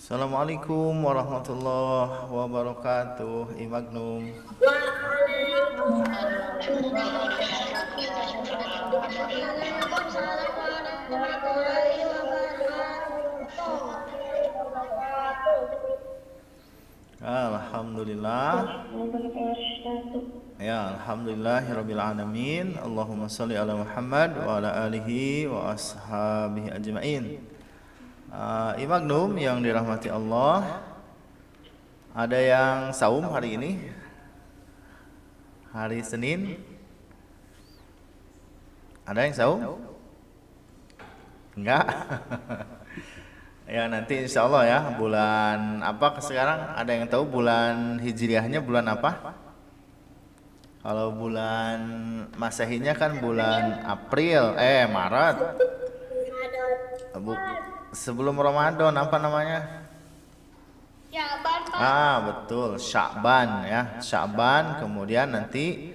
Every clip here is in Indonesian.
Assalamualaikum warahmatullahi wabarakatuh. Imagnum. Waalaikumsalam warahmatullahi wabarakatuh. Alhamdulillah. Ya, alhamdulillahirabbil alamin. Allahumma shalli ala Muhammad wa ala alihi wa ashabihi ajmain. Imagnum yang dirahmati Allah. Ada yang saum hari ini? Hari Senin? Ada yang saum? Enggak. Ya nanti insya Allah ya, bulan apa sekarang, ada yang tahu bulan hijriahnya bulan apa? Kalau bulan masehinya kan bulan April, Maret. Sebelum Ramadan apa namanya? Syaban, Pak. Betul, Sya'ban ya. Sya'ban, kemudian nanti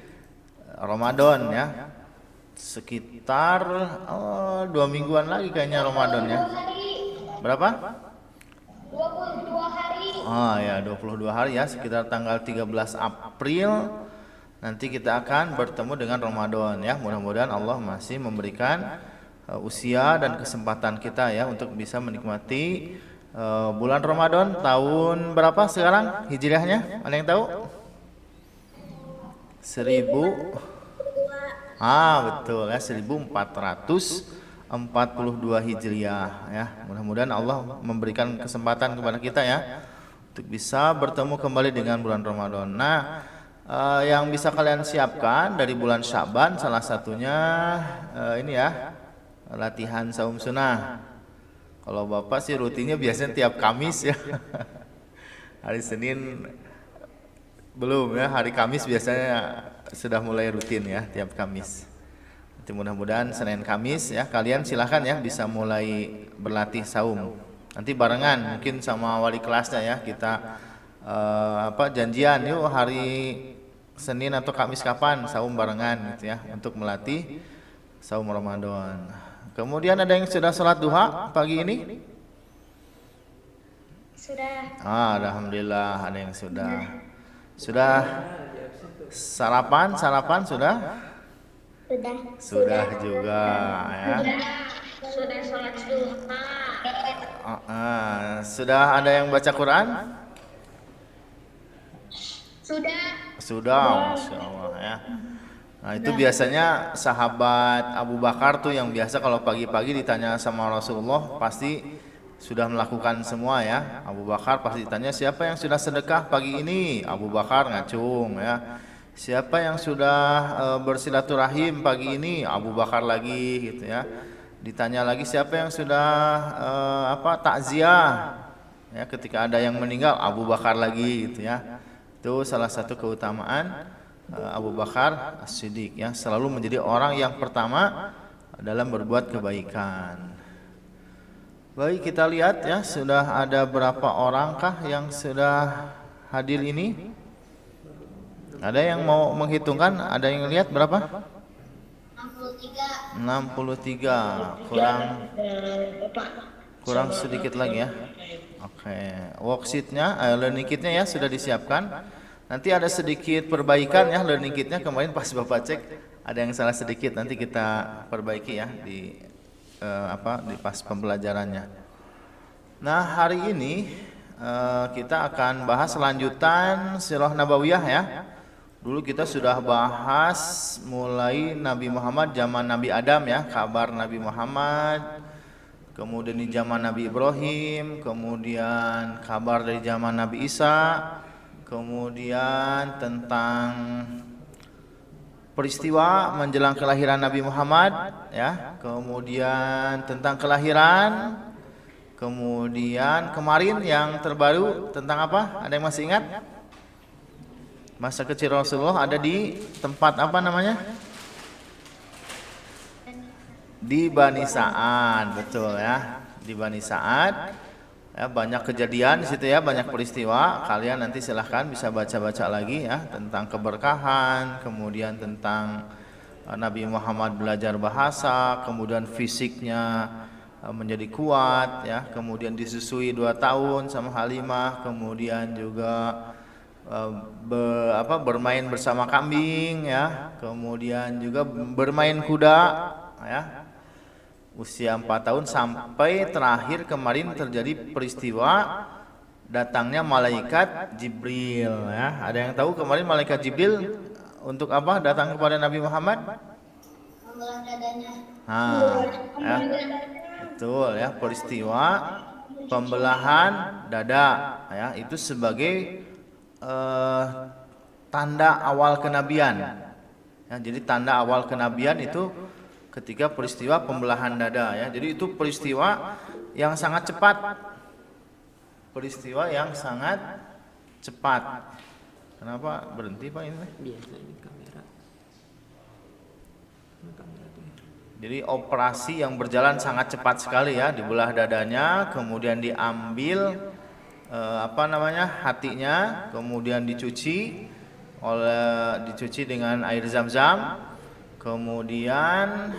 Ramadan ya. Sekitar 2 mingguan lagi kayaknya Ramadan ya. Berapa? 22 hari. Ya 22 hari ya, sekitar tanggal 13 April nanti kita akan bertemu dengan Ramadan ya. Mudah-mudahan Allah masih memberikan usia dan kesempatan kita ya untuk bisa menikmati bulan Ramadan tahun berapa sekarang hijriahnya? Ada yang tahu? 1000. Betul ya, 1442 Hijriah ya. Mudah-mudahan Allah memberikan kesempatan kepada kita ya untuk bisa bertemu kembali dengan bulan Ramadan. Nah, yang bisa kalian siapkan dari bulan Sya'ban salah satunya ini ya, latihan saum sunnah. Kalau Bapak sih rutinnya biasanya tiap Kamis ya. Hari Senin belum ya, hari Kamis biasanya sudah mulai rutin ya, tiap Kamis. Nanti mudah-mudahan Senin Kamis ya, kalian silahkan ya bisa mulai berlatih saum. Nanti barengan mungkin sama wali kelasnya ya, kita janjian yuk hari Senin atau Kamis kapan saum barengan gitu ya, untuk melatih saum Ramadan. Kemudian ada yang sudah sholat duha pagi ini? Sudah. Alhamdulillah ada yang sudah. Sudah sarapan sudah? Sudah juga ya. Sudah sholat duha. Sudah ada yang baca Quran? Sudah, Masya Allah ya. Nah itu biasanya sahabat Abu Bakar tuh yang biasa kalau pagi-pagi ditanya sama Rasulullah pasti sudah melakukan semua ya. Abu Bakar pasti ditanya siapa yang sudah sedekah pagi ini? Abu Bakar ngacung ya. Siapa yang sudah bersilaturahim pagi ini? Abu Bakar lagi gitu ya. Ditanya lagi siapa yang sudah takziah ya, ketika ada yang meninggal, Abu Bakar lagi gitu ya. Itu salah satu keutamaan Abu Bakar As-Siddiq ya, selalu menjadi orang yang pertama dalam berbuat kebaikan. Baik, kita lihat ya, sudah ada berapa orangkah yang sudah hadir ini? Ada yang mau menghitungkan? Ada yang lihat berapa? 63. Kurang sedikit lagi ya. Oke, worksheetnya, learning kitnya ya sudah disiapkan. Nanti ada sedikit perbaikan ya learning kitnya, kemarin pas Bapak cek ada yang salah sedikit, nanti kita perbaiki ya di di pas pembelajarannya. Nah hari ini kita akan bahas lanjutan Sirah Nabawiyah ya. Dulu kita sudah bahas mulai Nabi Muhammad zaman Nabi Adam ya, kabar Nabi Muhammad. Kemudian di zaman Nabi Ibrahim, kemudian kabar dari zaman Nabi Isa, kemudian tentang peristiwa menjelang kelahiran Nabi Muhammad ya, kemudian tentang kelahiran, kemudian kemarin yang terbaru tentang apa? Ada yang masih ingat? Masa kecil Rasulullah ada di tempat apa namanya? Di Bani Sa'ad, betul ya. Di Bani Sa'ad ya, banyak kejadian di situ ya, banyak peristiwa. Kalian nanti silahkan bisa baca-baca lagi ya tentang keberkahan, kemudian tentang Nabi Muhammad belajar bahasa, kemudian fisiknya menjadi kuat ya, kemudian disusui 2 tahun sama Halimah, kemudian juga bermain bersama kambing ya, kemudian juga bermain kuda ya, usia 4 tahun sampai terakhir kemarin terjadi peristiwa datangnya malaikat Jibril ya. Ada yang tahu kemarin malaikat Jibril untuk apa datang kepada Nabi Muhammad? Pembelah dadanya. Ya, betul ya, peristiwa pembelahan dada ya, itu sebagai tanda awal kenabian ya. Jadi tanda awal kenabian itu ketika peristiwa pembelahan dada ya. Jadi itu peristiwa yang sangat cepat, peristiwa yang sangat cepat. Kenapa berhenti Pak ini? Biasa ini kamera. Jadi operasi yang berjalan sangat cepat sekali ya, dibelah dadanya, kemudian diambil hatinya, kemudian dicuci dengan air zam-zam, kemudian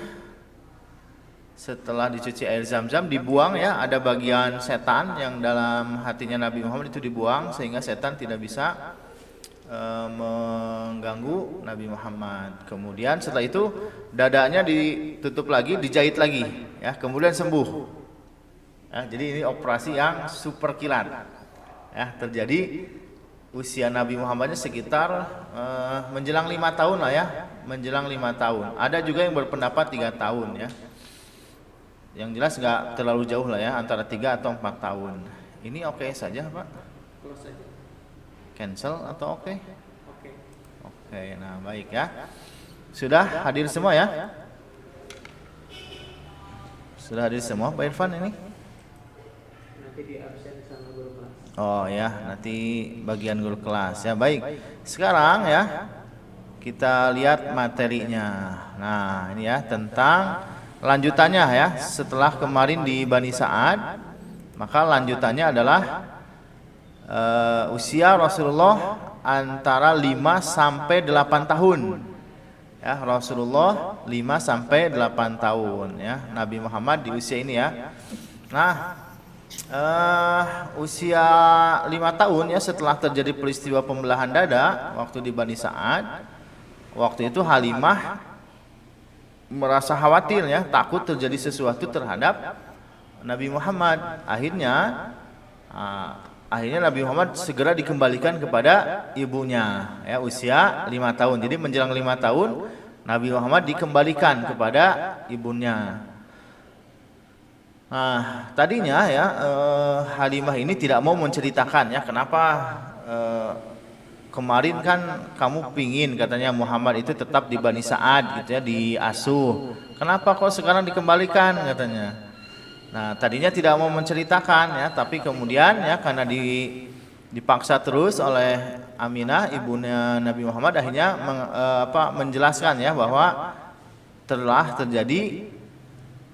setelah dicuci air zam-zam dibuang ya, ada bagian setan yang dalam hatinya Nabi Muhammad itu dibuang sehingga setan tidak bisa mengganggu Nabi Muhammad. Kemudian setelah itu dadanya ditutup lagi, dijahit lagi ya, kemudian sembuh ya. Jadi ini operasi yang super kilat ya, terjadi usia Nabi Muhammadnya sekitar menjelang 5 tahun lah ya, menjelang 5 tahun. Ada juga yang berpendapat 3 tahun ya, yang jelas nggak terlalu jauh lah ya, antara 3 atau 4 tahun. Ini oke saja Pak? Close saja. Cancel atau oke? Oke. Oke, nah baik ya. Sudah hadir semua ya? Sudah hadir semua Pak Irfan ini? Nanti di absen sama guru kelas. Oh ya, nanti bagian guru kelas ya. Baik, sekarang ya kita lihat materinya. Nah ini ya, tentang lanjutannya ya. Setelah kemarin di Bani Sa'ad, maka lanjutannya adalah usia Rasulullah antara 5 sampai 8 tahun ya, Rasulullah 5 sampai 8 tahun ya, Nabi Muhammad di usia ini ya. Nah usia 5 tahun ya, setelah terjadi peristiwa pembelahan dada waktu di Bani Sa'ad, waktu itu Halimah merasa khawatir ya, takut terjadi sesuatu terhadap Nabi Muhammad. Akhirnya Nabi Muhammad segera dikembalikan kepada ibunya ya, usia 5 tahun. Jadi menjelang 5 tahun Nabi Muhammad dikembalikan kepada ibunya. Nah, tadinya ya Halimah ini tidak mau menceritakan ya, kenapa kemarin kan kamu pingin katanya Muhammad itu tetap di Bani Sa'ad gitu ya, diasuh. Kenapa kok sekarang dikembalikan katanya. Nah, tadinya tidak mau menceritakan ya, tapi kemudian ya karena dipaksa terus oleh Aminah ibunya Nabi Muhammad, akhirnya menjelaskan ya bahwa telah terjadi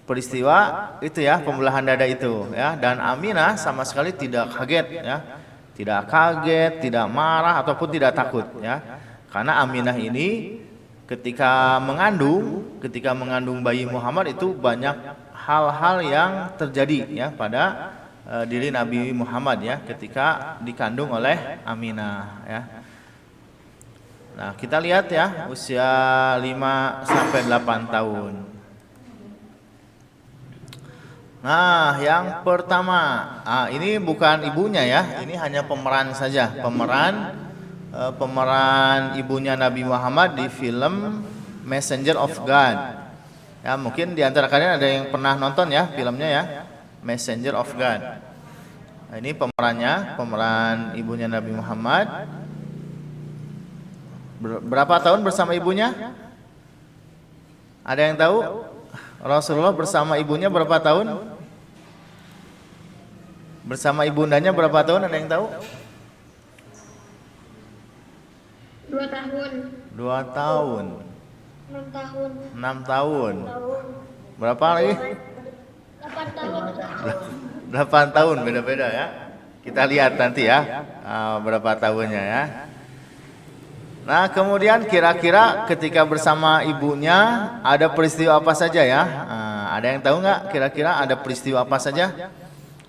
peristiwa itu ya, pembelahan dada itu ya, dan Aminah sama sekali tidak kaget ya. Tidak kaget, tidak marah ataupun tidak takut ya. Karena Aminah ini ketika mengandung bayi Muhammad itu banyak hal-hal yang terjadi ya pada diri Nabi Muhammad ya, ketika dikandung oleh Aminah ya. Nah, kita lihat ya usia 5 sampai 8 tahun. Nah, yang pertama, ini bukan ibunya ya, ini hanya pemeran saja, pemeran ibunya Nabi Muhammad di film Messenger of God. Ya, mungkin di antara kalian ada yang pernah nonton ya filmnya ya, Messenger of God. Nah, ini pemeran ibunya Nabi Muhammad. Berapa tahun bersama ibunya? Ada yang tahu? Rasulullah bersama ibunya berapa tahun? Bersama ibundanya berapa tahun? Ada yang tahu? 2 tahun. 2 tahun. 6 tahun. 6 tahun. Berapa lagi? 8 tahun. 8 tahun, beda-beda ya. Kita lihat nanti ya berapa tahunnya ya. Nah, kemudian kira-kira ketika bersama ibunya ada peristiwa apa saja ya? ada yang tahu nggak kira-kira ada peristiwa apa saja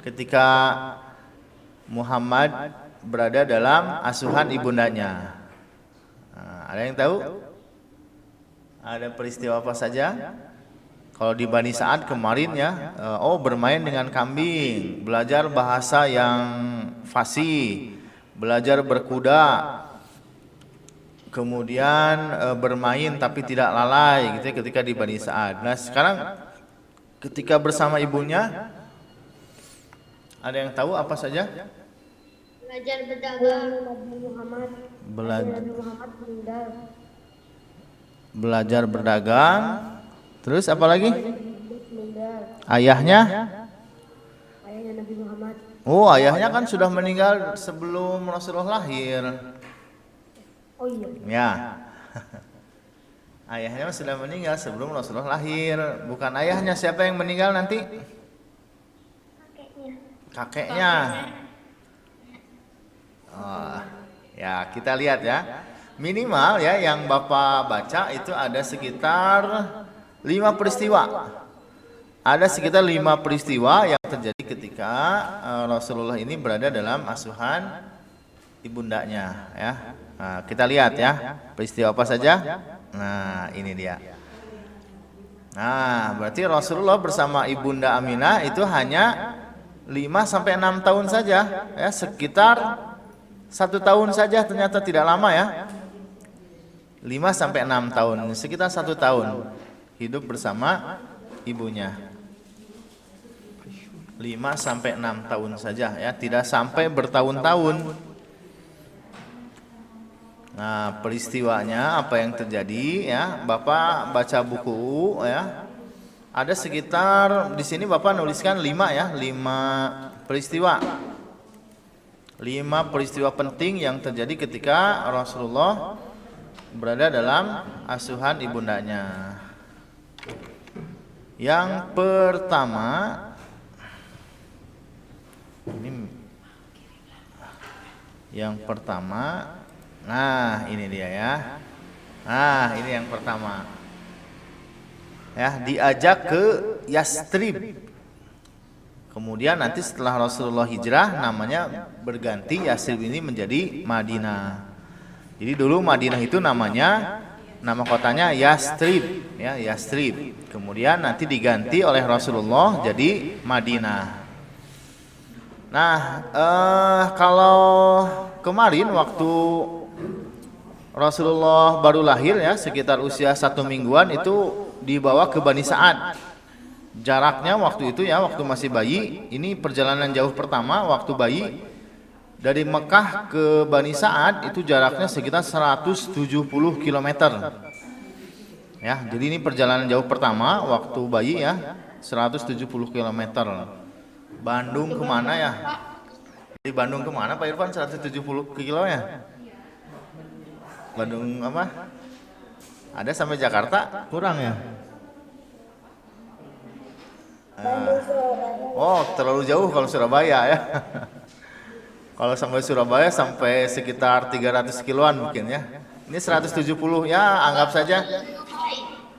ketika Muhammad berada dalam asuhan ibundanya? Ada yang tahu? Ada peristiwa apa saja? Kalau di Bani Sa'ad kemarin ya, bermain dengan kambing, belajar bahasa yang fasih, belajar berkuda, kemudian bermain tapi tidak lalai gitu ya, ketika di Bani Sa'ad. Nah sekarang ketika bersama ibunya, ada yang tahu apa saja? Belajar berdagang. Nabi Muhammad. Nabi Muhammad meninggal. Belajar berdagang. Terus apa lagi? Meninggal. Ayahnya? Ayahnya Nabi Muhammad. Oh, ayahnya kan sudah meninggal sebelum Rasulullah lahir. Oh iya. Ya. Ayahnya sudah meninggal sebelum Rasulullah lahir. Bukan ayahnya, siapa yang meninggal nanti? Kakeknya. Kakeknya. Oh, ya kita lihat ya. Minimal ya yang Bapak baca itu ada sekitar 5 peristiwa. Ada sekitar 5 peristiwa yang terjadi ketika Rasulullah ini berada dalam asuhan ibundanya ya. Nah, kita lihat ya, peristiwa apa saja? Nah, ini dia. Nah, berarti Rasulullah bersama ibunda Aminah itu hanya 5 sampai 6 tahun saja ya, sekitar 1 tahun saja, ternyata tidak lama ya. 5 sampai 6 tahun, sekitar 1 tahun hidup bersama ibunya. 5 sampai 6 tahun saja ya, tidak sampai bertahun-tahun. Nah, peristiwanya apa yang terjadi ya? Bapak baca buku ya. Ada sekitar di sini Bapak nuliskan 5 ya, 5 peristiwa. 5 peristiwa penting yang terjadi ketika Rasulullah berada dalam asuhan ibundanya. Yang pertama, nah ini dia ya. Nah ini yang pertama. Ya, diajak ke Yastrib. Kemudian nanti setelah Rasulullah hijrah namanya berganti, Yastrib ini menjadi Madinah. Jadi dulu Madinah itu nama kotanya Yastrib ya, Yastrib. Kemudian nanti diganti oleh Rasulullah jadi Madinah. Nah, kalau kemarin waktu Rasulullah baru lahir ya, sekitar usia 1 mingguan itu dibawa ke Bani Sa'ad. Jaraknya waktu itu ya, waktu masih bayi, ini perjalanan jauh pertama waktu bayi. Dari Mekah ke Bani Sa'ad itu jaraknya sekitar 170 km. Ya, jadi ini perjalanan jauh pertama waktu bayi ya, 170 km. Bandung kemana ya? Di Bandung kemana Pak Irfan 170 kilo ya? Bandung apa? Ada sampai Jakarta? Kurang ya? Oh, terlalu jauh kalau Surabaya ya. Kalau sampai Surabaya sampai sekitar 300 kiloan mungkin ya. Ini 170 ya, anggap saja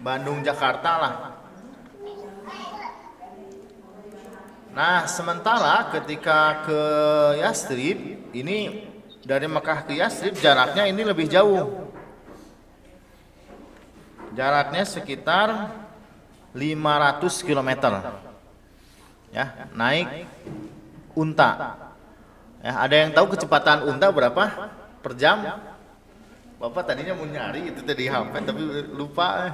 Bandung Jakarta lah. Nah, sementara ketika ke Yastrib, ini dari Mekah ke Yastrib jaraknya ini lebih jauh. Jaraknya sekitar 500 km. Ya, naik unta. Ya, ada yang tahu kecepatan unta berapa per jam? Bapak tadinya mau nyari itu tadi HP tapi lupa.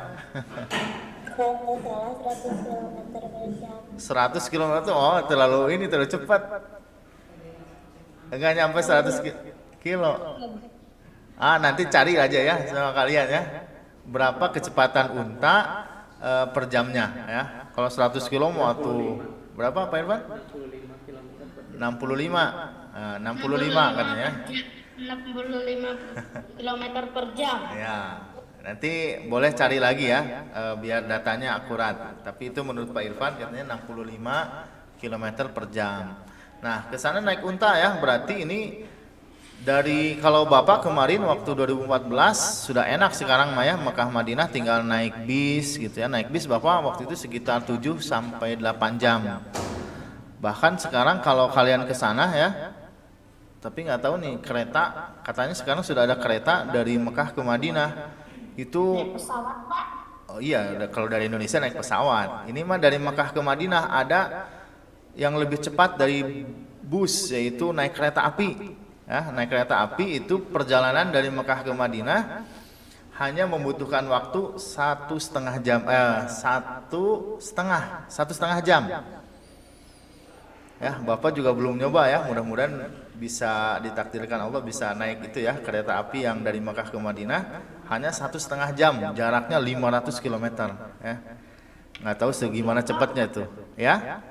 Kalau nggak salah 100 km per jam. 100 km, oh terlalu cepat. Enggak nyampe 100 kilo. Nanti cari aja ya sama kalian ya. Berapa kecepatan unta per jamnya ya. Kalau 100 kilo mau tuh berapa Pak Irfan? 65. 65 katanya. 65 km per jam. Ya. Nanti boleh cari lagi ya, biar datanya akurat. Tapi itu menurut Pak Irfan katanya 65 km per jam. Nah, ke sana naik unta ya, berarti ini Dari kalau Bapak kemarin waktu 2014 sudah enak sekarang Maya Mekah Madinah tinggal naik bis gitu ya. Naik bis Bapak waktu itu sekitar 7 sampai 8 jam. Bahkan sekarang kalau kalian ke sana ya, tapi nggak tahu nih kereta, katanya sekarang sudah ada kereta dari Mekah ke Madinah. Itu Pesawat Pak. oh iya, kalau dari Indonesia naik pesawat. Ini mah dari Mekah ke Madinah ada yang lebih cepat dari bus yaitu naik kereta api. Ya, naik kereta api itu perjalanan dari Mekah ke Madinah hanya membutuhkan waktu 1,5 jam, 1,5 jam. Ya, Bapak juga belum nyoba ya. Mudah-mudahan bisa ditakdirkan Allah bisa naik itu ya kereta api yang dari Mekah ke Madinah hanya 1,5 jam, jaraknya 500 km. Ya, nggak tahu segimana cepatnya itu. Ya.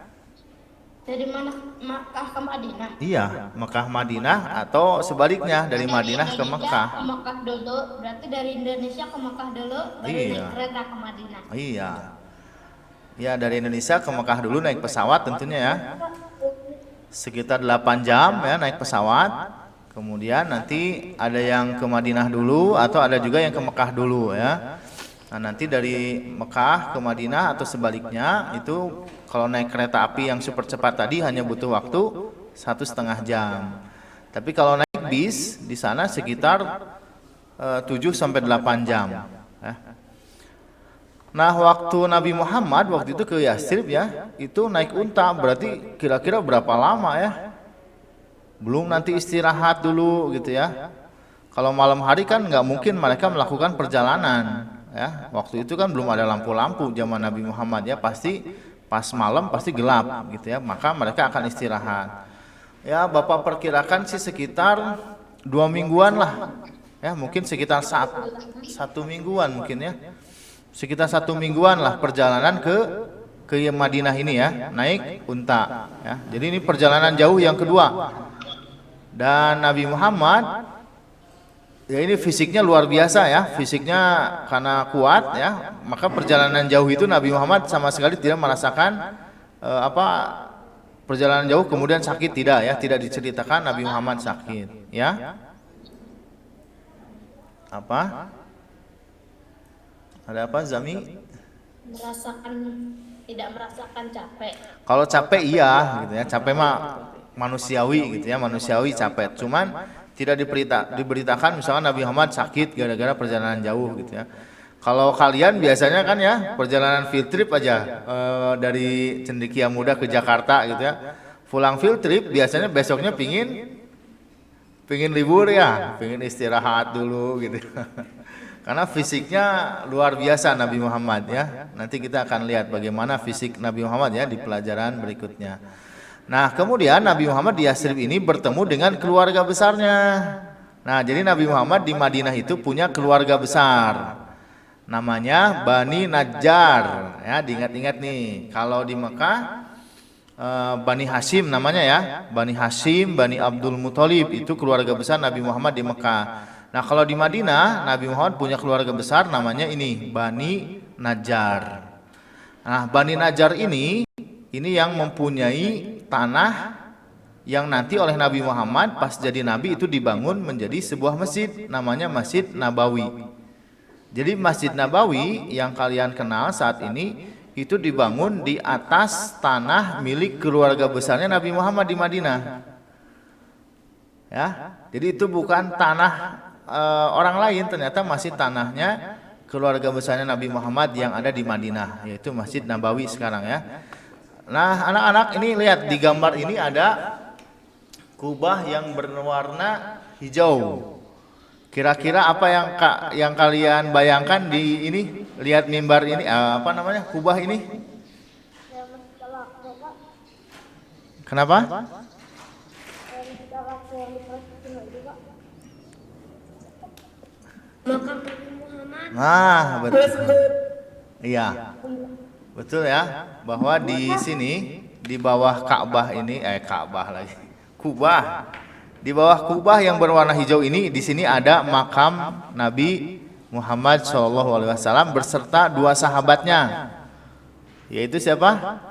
Dari mana Makkah ke Madinah? Iya, Mekah Madinah atau sebaliknya dari Madinah ke Mekah. Ke Makkah dulu, berarti dari Indonesia ke Makkah dulu, baru Iya. naik kereta ke Madinah. Iya. Ya, dari Indonesia ke Mekah dulu naik pesawat tentunya ya. Sekitar 8 jam ya naik pesawat. Kemudian nanti ada yang ke Madinah dulu atau ada juga yang ke Mekah dulu ya. Nah, nanti dari Mekah ke Madinah atau sebaliknya itu kalau naik kereta api yang super cepat tadi hanya butuh waktu 1,5 jam. Tapi kalau naik bis di sana sekitar 7 sampai 8 jam. Ya. Nah, waktu Nabi Muhammad waktu itu ke Yastrib ya, itu naik unta berarti kira-kira berapa lama ya? Belum nanti istirahat dulu gitu ya. Kalau malam hari kan nggak mungkin mereka melakukan perjalanan ya. Waktu itu kan belum ada lampu-lampu zaman Nabi Muhammad ya, pasti pas malam pasti gelap gitu ya. Maka mereka akan istirahat. Ya, Bapak perkirakan sih sekitar 2 mingguan lah. Ya, mungkin sekitar satu mingguan mungkin ya. Sekitar 1 mingguan lah perjalanan ke Madinah ini ya, naik unta ya. Jadi ini perjalanan jauh yang kedua. Dan Nabi Muhammad ya ini fisiknya luar biasa ya, fisiknya karena kuat ya, maka perjalanan jauh itu Nabi Muhammad sama sekali tidak merasakan perjalanan jauh kemudian sakit, tidak ya, tidak diceritakan Nabi Muhammad sakit ya. Apa? Ada apa Zami? Tidak merasakan capek. Kalau capek iya gitu ya, capek mah manusiawi gitu ya, manusiawi capek. Cuman tidak diberitakan misalkan Nabi Muhammad sakit gara-gara perjalanan jauh gitu ya. Kalau kalian biasanya kan ya perjalanan field trip aja dari Cendekia Muda ke Jakarta gitu ya. Pulang field trip biasanya besoknya pingin libur ya, pingin istirahat dulu gitu. Karena fisiknya luar biasa Nabi Muhammad ya. Nanti kita akan lihat bagaimana fisik Nabi Muhammad ya di pelajaran berikutnya. Nah, kemudian Nabi Muhammad di Yastrib ini bertemu dengan keluarga besarnya. Nah, jadi Nabi Muhammad di Madinah itu punya keluarga besar. Namanya Bani Najjar. Ya, diingat-ingat nih. Kalau di Mekah Bani Hashim namanya ya. Bani Hashim, Bani Abdul Muthalib itu keluarga besar Nabi Muhammad di Mekah. Nah, kalau di Madinah Nabi Muhammad punya keluarga besar namanya ini Bani Najjar. Nah, Bani Najjar ini yang mempunyai tanah yang nanti oleh Nabi Muhammad pas jadi nabi itu dibangun menjadi sebuah masjid namanya Masjid Nabawi. Jadi Masjid Nabawi yang kalian kenal saat ini itu dibangun di atas tanah milik keluarga besarnya Nabi Muhammad di Madinah. Ya, jadi itu bukan tanah orang lain, ternyata masih tanahnya keluarga besarnya Nabi Muhammad yang ada di Madinah, yaitu Masjid Nabawi sekarang ya. Nah, anak-anak ini lihat di gambar ini ada kubah yang berwarna hijau. Kira-kira apa yang kalian bayangkan di ini? Lihat mimbar ini, apa namanya? Kubah ini? Kenapa? Makam Nabi Muhammad. Nah, betul. Iya. Betul ya, bahwa di sini di bawah Ka'bah ini Ka'bah lagi. Kubah. Di bawah kubah yang berwarna hijau ini di sini ada makam Nabi Muhammad SAW beserta 2 sahabatnya. Yaitu siapa?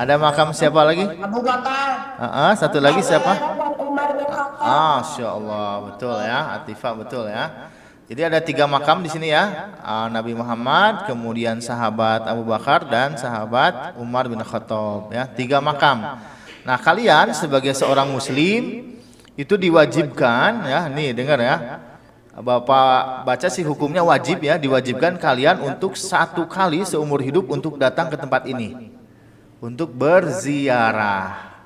Ada makam siapa lagi? Abu Bakar. Satu lagi siapa? Umar bin Khattab. Masya Allah, betul ya, Atifah betul ya. Jadi ada 3 makam di sini ya, Nabi Muhammad, kemudian sahabat Abu Bakar dan sahabat Umar bin Khattab ya, 3 makam. Nah kalian sebagai seorang Muslim itu diwajibkan ya, nih dengar ya, Bapak baca sih hukumnya wajib ya, diwajibkan kalian untuk 1 kali seumur hidup untuk datang ke tempat ini, untuk berziarah.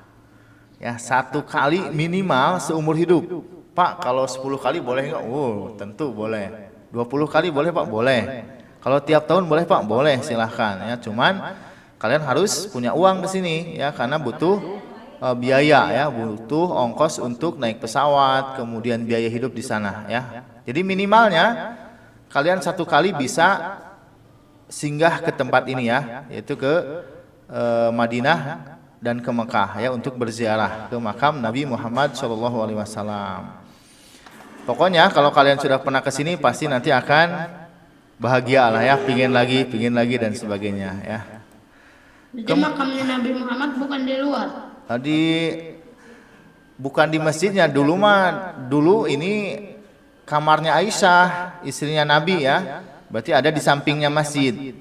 Ya 1 kali minimal seumur hidup. Pak, kalau 10 kali boleh nggak? Oh, tentu boleh. 20 kali boleh Pak? Boleh. Kalau tiap tahun boleh Pak? Boleh, silahkan ya. Cuman kalian harus punya uang ke sini ya, karena butuh biaya ya, butuh ongkos untuk naik pesawat, kemudian biaya hidup di sana ya. Jadi minimalnya kalian 1 kali bisa singgah ke tempat ini ya, yaitu ke Madinah dan ke Mekah ya, untuk berziarah ke makam Nabi Muhammad SAW. Pokoknya kalau kalian sudah pernah ke sini pasti nanti akan bahagia lah ya, pingin lagi dan sebagainya ya. Jadi makamnya Nabi Muhammad bukan di luar. Bukan di masjidnya, dulu ini kamarnya Aisyah, istrinya Nabi ya. Berarti ada di sampingnya masjid.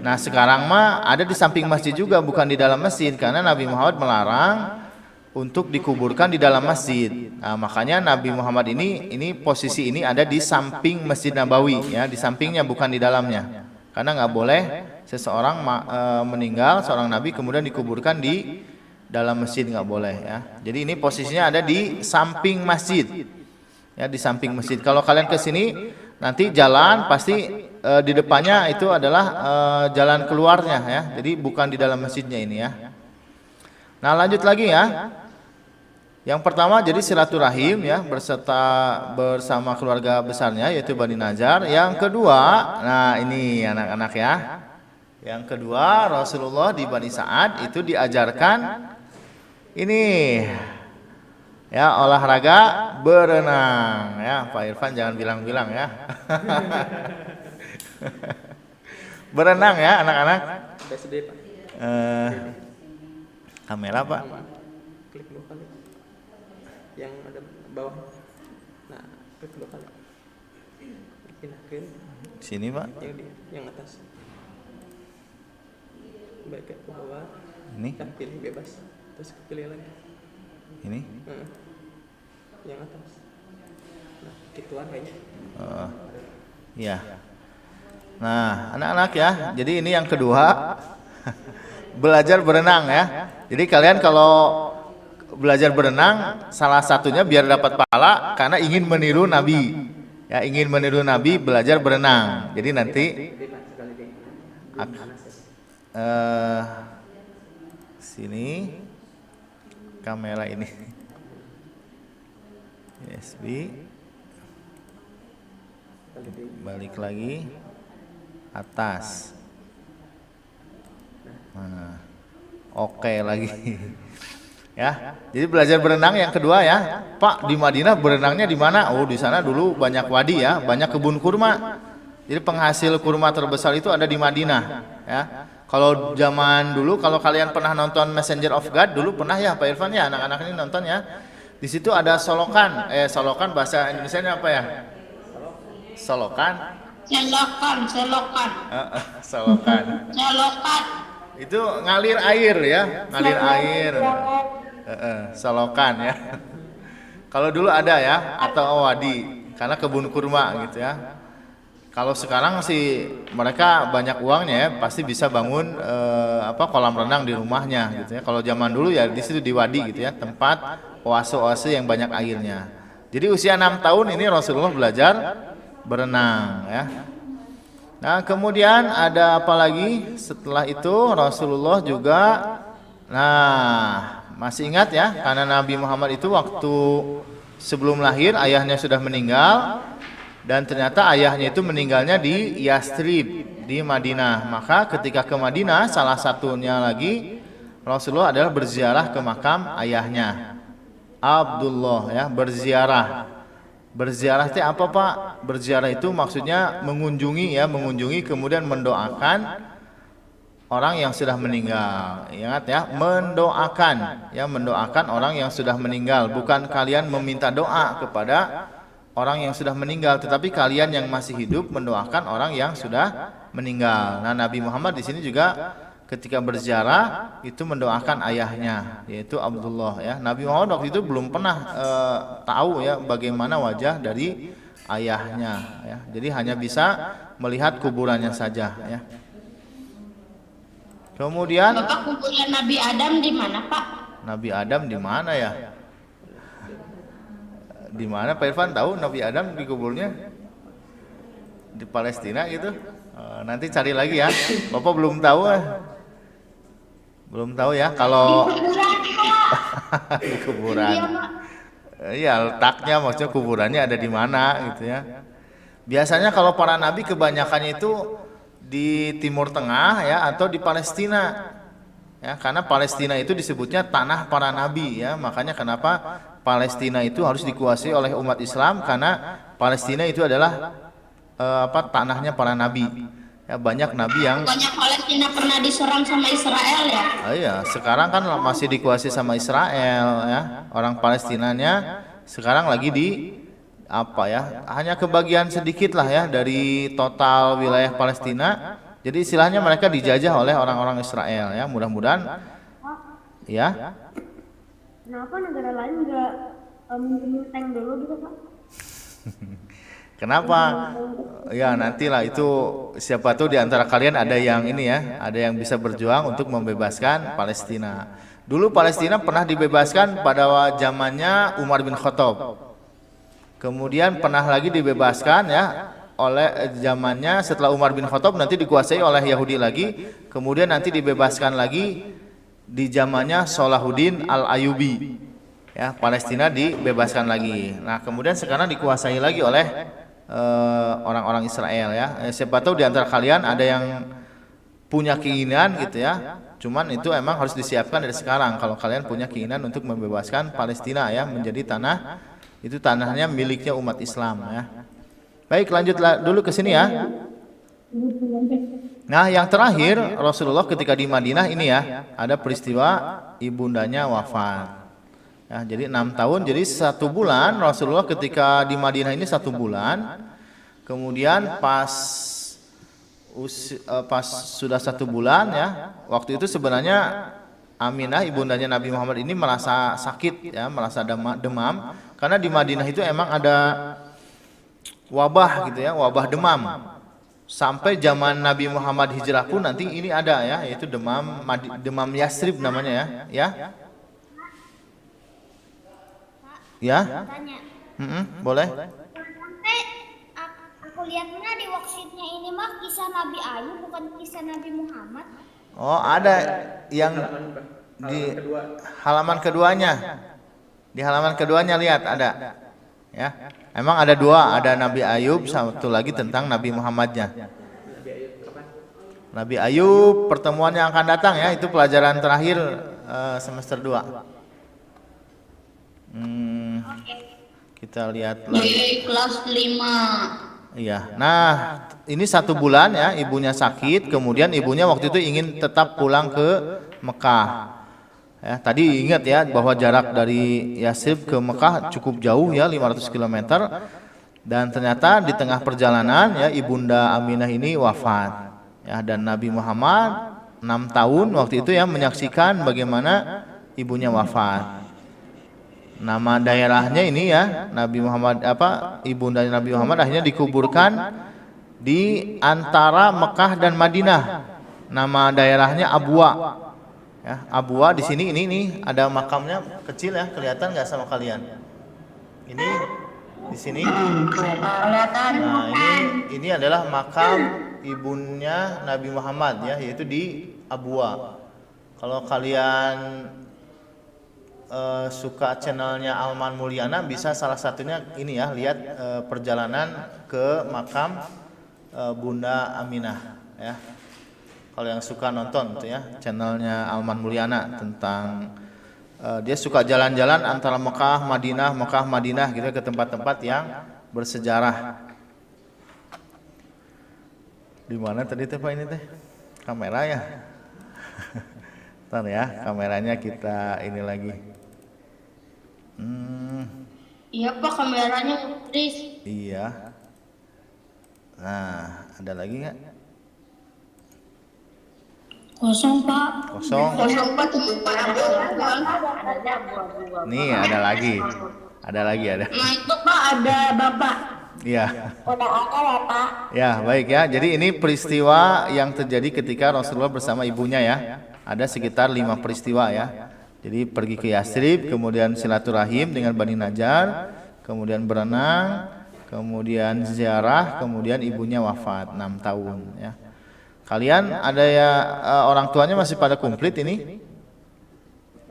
Nah sekarang mah ada di samping masjid juga, bukan di dalam masjid, karena Nabi Muhammad melarang untuk dikuburkan di dalam masjid. Nah, makanya Nabi Muhammad ini posisi ini ada di samping Masjid Nabawi ya, di sampingnya bukan di dalamnya. Karena nggak boleh seseorang meninggal, seorang nabi kemudian dikuburkan di dalam masjid, nggak boleh ya. Jadi ini posisinya ada di samping masjid. Ya, di samping masjid. Kalau kalian ke sini nanti jalan pasti di depannya itu adalah jalan keluarnya ya. Jadi bukan di dalam masjidnya ini ya. Nah, lanjut lagi ya. Yang pertama jadi silaturahim ya, bersama keluarga besarnya yaitu Bani Najjar. Yang kedua, nah ini anak-anak ya. Yang kedua, Rasulullah di Bani Sa'ad itu diajarkan ini ya, olahraga berenang ya. Pak Irfan jangan bilang-bilang ya. Berenang ya anak-anak. PSD Pak. Kamera Pak. Klik 2 kali. Yang ada bawah. Nah, klik 2 kali. Pindahkan. Sini Pak. Yang atas. Baik ke bawah. Ini. Kan pilih bebas. Terus pilih lagi. Ini. Yang atas. Nah, gituan kayaknya. Iya. Nah, anak-anak ya. Jadi ini yang kedua. Belajar berenang ya. Jadi kalian kalau belajar berenang salah satunya biar dapat pahala karena ingin meniru Nabi. Ya, ingin meniru Nabi belajar berenang. Jadi nanti sini kamera ini. USB. Balik lagi atas. Mana? Oke lagi. Ya, jadi belajar berenang yang kedua ya. Pak, di Madinah berenangnya di mana? Oh, di sana dulu banyak wadi ya, banyak kebun kurma. Jadi penghasil kurma terbesar itu ada di Madinah ya. Kalau zaman dulu, kalau kalian pernah nonton Messenger of God dulu pernah ya Pak Irfan ya, anak-anak ini nonton ya. Di situ ada solokan, solokan bahasa Indonesianya apa ya? Solokan. Solokan. Itu ngalir air ya, ngalir air. Solokan ya. Kalau dulu ada ya, atau wadi, karena kebun kurma gitu ya. Kalau sekarang sih mereka banyak uangnya ya, pasti bisa bangun kolam renang di rumahnya gitu ya. Kalau zaman dulu ya di situ di wadi gitu ya, tempat oase-oase yang banyak airnya. Jadi usia 6 tahun ini Rasulullah belajar berenang ya. Nah, kemudian ada apa lagi? Setelah itu Rasulullah juga masih ingat ya, karena Nabi Muhammad itu waktu sebelum lahir ayahnya sudah meninggal dan ternyata ayahnya itu meninggalnya di Yastrib di Madinah. Maka ketika ke Madinah salah satunya lagi Rasulullah adalah berziarah ke makam ayahnya Abdullah ya, berziarah. Berziarah itu apa Pak? Berziarah itu maksudnya mengunjungi ya, mengunjungi kemudian mendoakan orang yang sudah meninggal. Ingat ya, mendoakan orang yang sudah meninggal, bukan kalian meminta doa kepada orang yang sudah meninggal, tetapi kalian yang masih hidup mendoakan orang yang sudah meninggal. Nah, Nabi Muhammad di sini juga ketika berziarah itu mendoakan ayahnya, yaitu Abdullah ya. Nabi Muhammad waktu itu belum pernah tahu ya bagaimana wajah dari ayahnya ya. Jadi hanya bisa melihat kuburannya saja ya. Kemudian Bapak, kuburan Nabi Adam di mana, Pak? Nabi Adam di mana ya? Di mana Pak Irfan tahu Nabi Adam dikuburnya? Di Palestina gitu? Nanti cari lagi ya. Bapak belum tahu belum tahu ya kalau di kuburan. Iya, letaknya maksudnya kuburannya ada di mana gitu ya. Biasanya kalau para nabi kebanyakan itu di Timur Tengah ya atau di Palestina. Ya, karena Palestina itu disebutnya tanah para nabi ya. Makanya kenapa Palestina itu harus dikuasai oleh umat Islam, karena Palestina itu adalah tanahnya para nabi. Ya, banyak nabi yang Banyak Palestina pernah diserang sama Israel ya. iya, sekarang kan masih dikuasai sama Israel ya. Orang Palestinanya sekarang lagi di hanya kebagian sedikit lah ya dari total wilayah Palestina. Jadi istilahnya mereka dijajah oleh orang-orang Israel ya. Mudah-mudahan ya. Kenapa negara lain nggak minjemin tank dulu gitu Pak? Kenapa? Ya nantilah itu, siapa tahu di antara kalian ada yang ini ya, ada yang bisa berjuang untuk membebaskan Palestina. Dulu Palestina pernah dibebaskan pada zamannya Umar bin Khattab. Kemudian pernah lagi dibebaskan ya oleh zamannya setelah Umar bin Khattab, nanti dikuasai oleh Yahudi lagi. Kemudian nanti dibebaskan lagi di zamannya Salahuddin Al-Ayyubi. Ya, Palestina dibebaskan lagi. Nah, kemudian sekarang dikuasai lagi oleh orang-orang Israel ya. Siapa tahu di antara kalian ada yang punya keinginan gitu ya. Cuman itu emang harus disiapkan dari sekarang kalau kalian punya keinginan untuk membebaskan Palestina ya, menjadi tanah, itu tanahnya miliknya umat Islam ya. Baik, lanjutlah dulu ke sini ya. Nah, yang terakhir Rasulullah ketika di Madinah ini ya, ada peristiwa ibundanya wafat. Ya, jadi 6 tahun, jadi 1 bulan Rasulullah ketika di Madinah ini 1 bulan. Kemudian pas sudah 1 bulan ya, waktu itu sebenarnya Aminah ibundanya Nabi Muhammad ini merasa sakit ya, merasa demam, karena di Madinah itu emang ada wabah gitu ya, wabah demam. Sampai zaman Nabi Muhammad hijrah pun nanti ini ada ya, yaitu demam Yasrib namanya ya. Ya? Tanya. Boleh? Sampai aku lihatnya di worksheetnya ini mah kisah Nabi Ayub, bukan kisah Nabi Muhammad. Oh, ada yang di halaman keduanya. Di halaman keduanya lihat ada. Ya. Emang ada 2, ada Nabi Ayub, satu lagi tentang Nabi Muhammadnya. Nabi Ayub pertemuan yang akan datang ya, itu pelajaran terakhir semester 2. Kita lihat lagi. Di kelas 5. Iya. Nah, ini 1 bulan ya, ibunya sakit, kemudian ibunya waktu itu ingin tetap pulang ke Mekah. Ya, tadi ingat ya bahwa jarak dari Yasrib ke Mekah cukup jauh ya, 500 km. Dan ternyata di tengah perjalanan ya ibunda Aminah ini wafat. Ya, dan Nabi Muhammad 6 tahun waktu itu ya menyaksikan bagaimana ibunya wafat. Nama daerahnya ini ya, Nabi Muhammad ibunda Nabi Muhammad akhirnya dikuburkan di antara Mekah dan Madinah. Nama daerahnya Abwa. Ya, Abwa di sini ini ada makamnya kecil ya, kelihatan nggak sama kalian? Ini di sini. Nah, ini adalah makam ibunya Nabi Muhammad ya, yaitu di Abwa. Kalau kalian suka channelnya Alman Mulyana, bisa salah satunya ini ya, lihat perjalanan ke makam Bunda Aminah ya. Kalau yang suka nonton tuh ya channelnya Alman Mulyana, tentang dia suka jalan-jalan antara Mekah Madinah gitu ke tempat-tempat yang bersejarah. Di mana tadi teh Pak ini teh? Kamera ya. Ntar ya, kameranya kita ini lagi. Iya Pak, kameranya freeze. Iya. Nah, ada lagi nggak? Kosong Pak. Kosong. Kosong Pak, tuh Pak. Nih ada lagi. Ada lagi ada. Nah itu Pak ada Bapak. Iya. Udah ada ya Pak. Ya, baik ya. Jadi ini peristiwa yang terjadi ketika Rasulullah bersama ibunya ya. Ada sekitar 5 peristiwa ya. Jadi pergi ke Yatsrib, kemudian silaturahim dengan Bani Najjar, kemudian berenang, kemudian ziarah, kemudian ibunya wafat 6 tahun ya. Kalian ada ya orang tuanya masih pada komplit ini?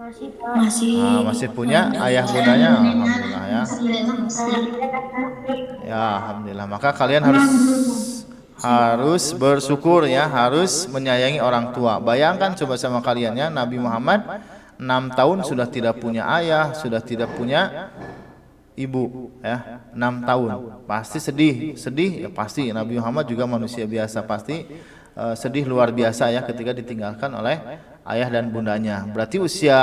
Masih. Masih punya ayah bundanya? Alhamdulillah ya. Ya, alhamdulillah. Maka kalian harus bersyukur ya, harus menyayangi orang tua. Bayangkan coba sama kalian ya, Nabi Muhammad 6 tahun sudah tidak punya ayah, sudah tidak punya ibu ya. 6 tahun. Pasti sedih ya pasti. Nabi Muhammad juga manusia biasa, pasti sedih luar biasa ya ketika ditinggalkan oleh ayah dan bundanya. Berarti usia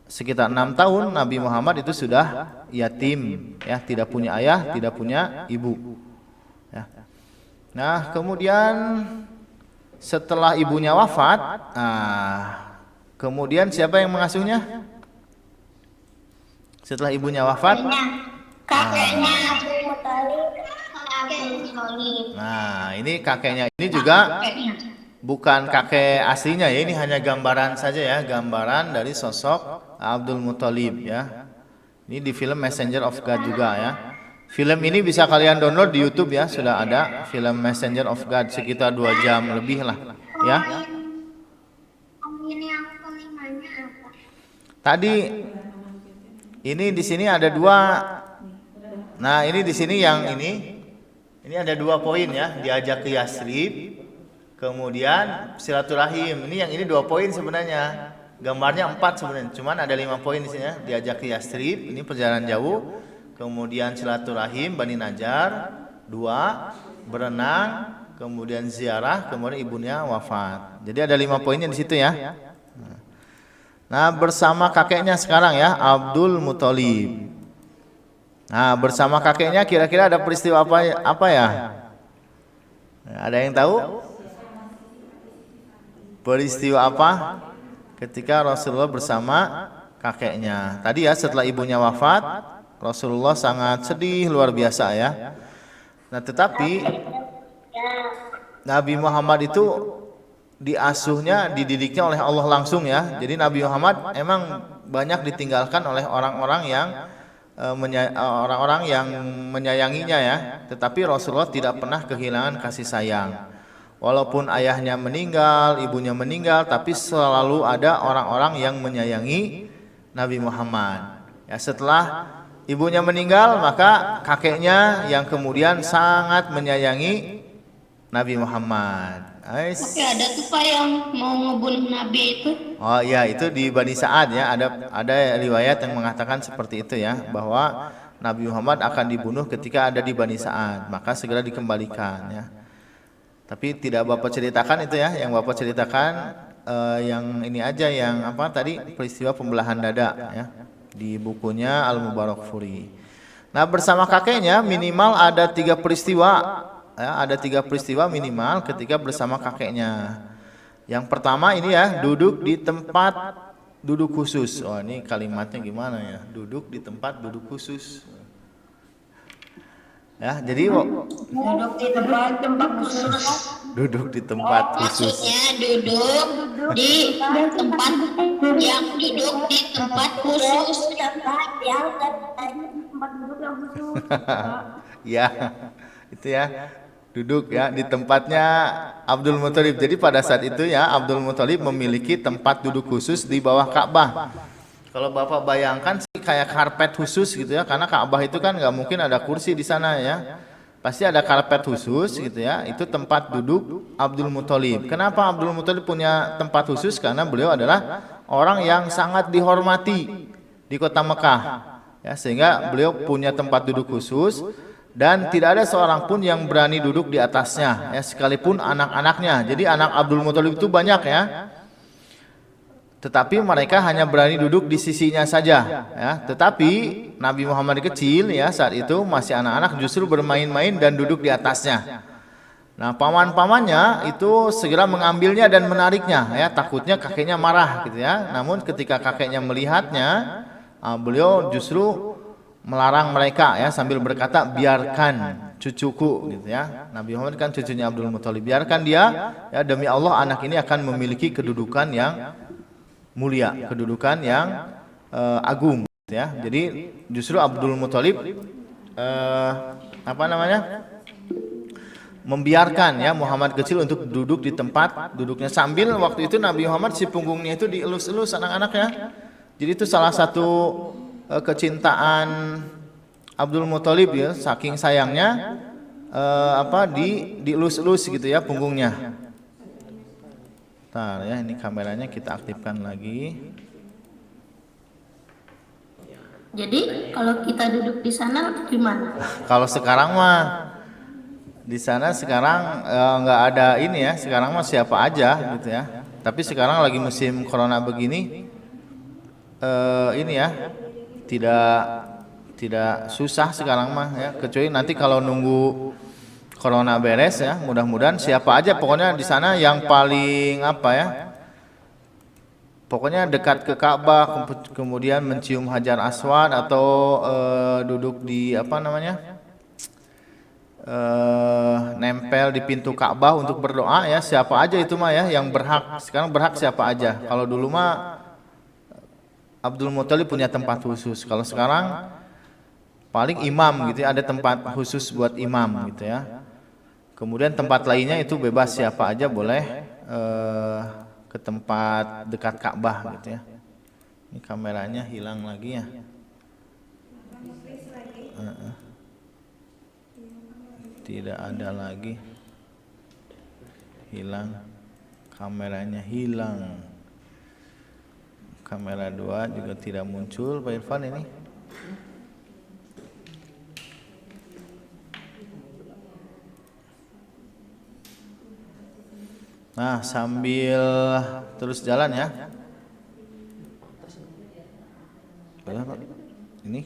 sekitar 6 tahun Nabi Muhammad itu sudah yatim ya, tidak punya ayah, tidak punya ibu ya. Nah, kemudian setelah ibunya wafat, kemudian siapa yang mengasuhnya? Setelah ibunya wafat, Kakeknya Abdul Muthalib. nah ini kakeknya ini juga bukan kakek aslinya ya, ini hanya gambaran saja ya, gambaran dari sosok Abdul Muthalib ya. Ini di film Messenger of God juga ya. Film ini bisa kalian download di YouTube ya, sudah ada film Messenger of God sekitar 2 jam lebih lah ya. Ini yang kelimanya apa? Tadi ini di sini ada 2. Nah, ini di sini yang ini ada 2 poin ya, diajak ke Yatsrib, kemudian silaturahim. Ini yang ini 2 poin sebenarnya. Gambarnya 4 sebenarnya, cuman ada 5 poin di sini ya. Diajak ke Yatsrib, ini perjalanan jauh. Kemudian silaturahim Bani Najjar, 2 berenang, kemudian ziarah, kemudian ibunya wafat. Jadi ada 5 poinnya di situ ya. Nah, bersama kakeknya sekarang ya, Abdul Muthalib. Nah, bersama kakeknya kira-kira ada peristiwa apa ya? Ada yang tahu? Peristiwa apa ketika Rasulullah bersama kakeknya? Tadi ya, setelah ibunya wafat, Rasulullah sangat sedih luar biasa ya. Nah, tetapi Nabi Muhammad itu diasuhnya, dididiknya oleh Allah langsung ya. Jadi Nabi Muhammad emang banyak ditinggalkan oleh orang-orang yang menyayanginya ya. Tetapi Rasulullah tidak pernah kehilangan kasih sayang. Walaupun ayahnya meninggal, ibunya meninggal, tapi selalu ada orang-orang yang menyayangi Nabi Muhammad. Ya, setelah ibunya meninggal, maka kakeknya yang kemudian sangat menyayangi Nabi Muhammad. Oke, ada tuh Pak yang mau ngebunuh Nabi itu. Oh iya, itu di Bani Sa'ad ya, ada riwayat yang mengatakan seperti itu ya, bahwa Nabi Muhammad akan dibunuh ketika ada di Bani Sa'ad, maka segera dikembalikan ya. Tapi tidak Bapak ceritakan itu ya, yang Bapak ceritakan yang ini aja, yang apa tadi, peristiwa pembelahan dada ya, di bukunya Al-Mubarakfuri. Nah, bersama kakeknya minimal ada 3 peristiwa ya, ada 3 peristiwa minimal ketika bersama kakeknya. Yang pertama ini ya, duduk di tempat duduk khusus. Oh, ini kalimatnya gimana ya? Duduk di tempat duduk khusus. Ya, jadi Duduk di tempat khusus. duduk di tempat khusus. Maksudnya duduk di tempat yang duduk di tempat khusus. Tempat duduk yang khusus. Ya, itu ya. Duduk ya di tempatnya Abdul Muthalib. Jadi pada saat itu ya, Abdul Muthalib memiliki tempat duduk khusus di bawah Ka'bah. Kalau Bapak bayangkan sih kayak karpet khusus gitu ya, karena Ka'bah itu kan nggak mungkin ada kursi di sana ya. Pasti ada karpet khusus gitu ya. Itu tempat duduk Abdul Muthalib. Kenapa Abdul Muthalib punya tempat khusus? Karena beliau adalah orang yang sangat dihormati di kota Mekah. Ya, sehingga beliau punya tempat duduk khusus. Dan tidak ada seorang pun yang berani duduk di atasnya ya, sekalipun anak-anaknya. Jadi anak Abdul Muthalib itu banyak ya. tetapi mereka hanya berani duduk di sisinya saja ya. Tetapi Nabi Muhammad kecil ya saat itu masih anak-anak justru bermain-main dan duduk di atasnya. Nah, paman-pamannya itu segera mengambilnya dan menariknya ya, takutnya kakeknya marah gitu ya. Namun ketika kakeknya melihatnya, beliau justru melarang mereka ya sambil berkata, biarkan cucuku gitu ya. Nabi Muhammad kan cucunya Abdul Muthalib, biarkan dia ya, demi Allah anak ini akan memiliki kedudukan yang mulia, kedudukan yang agung gitu ya. Jadi justru Abdul Muthalib membiarkan ya Muhammad kecil untuk duduk di tempat duduknya, sambil waktu itu Nabi Muhammad si punggungnya itu dielus-elus anak-anaknya. Jadi itu salah satu kecintaan Abdul Muthalib ya, saking sayangnya dielus-elus gitu ya punggungnya. Bentar ya, ini kameranya kita aktifkan lagi. Jadi kalau kita duduk di sana gimana? Kalau sekarang mah di sana sekarang nggak ada ini ya, sekarang mah siapa aja gitu ya. Tapi sekarang lagi musim corona begini, ini ya tidak susah sekarang mah ya, kecuali nanti kalau nunggu corona beres ya, mudah-mudahan siapa aja pokoknya di sana yang paling pokoknya dekat ke Ka'bah, kemudian mencium Hajar Aswad atau duduk di nempel di pintu Ka'bah untuk berdoa ya, siapa aja itu mah ya yang berhak. Sekarang berhak siapa aja. Kalau dulu mah Abdul Muthalib punya tempat khusus. Kalau sekarang paling imam gitu ya, ada tempat khusus buat imam gitu ya. Kemudian tempat lainnya itu bebas, siapa aja boleh ke tempat dekat Ka'bah gitu ya. Ini kameranya hilang lagi ya. Tidak ada lagi, hilang, kameranya hilang, kamera 2 juga tidak muncul Pak Irfan ini. Nah, sambil terus jalan ya. Berapa? Ini?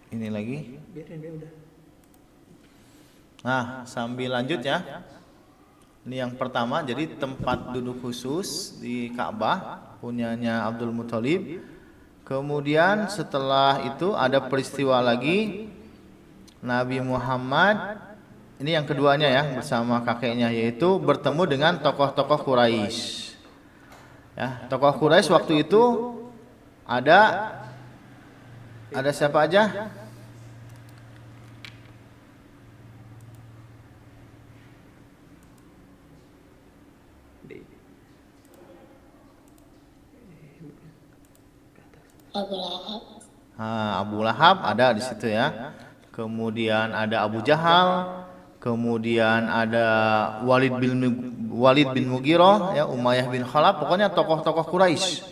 Ini lagi. Biarin dia udah. Nah, sambil lanjut ya. Ini yang pertama, jadi tempat duduk khusus di Ka'bah punyanya Abdul Muthalib. Kemudian setelah itu ada peristiwa lagi, Nabi Muhammad ini yang keduanya ya bersama kakeknya, yaitu bertemu dengan tokoh-tokoh Quraisy. Ya, tokoh Quraisy waktu itu ada siapa aja? Abu Lahab ada di situ ya. Kemudian ada Abu Jahal, kemudian ada Walid bin Mughirah ya, Umayyah bin Khalaf, pokoknya tokoh-tokoh Quraisy.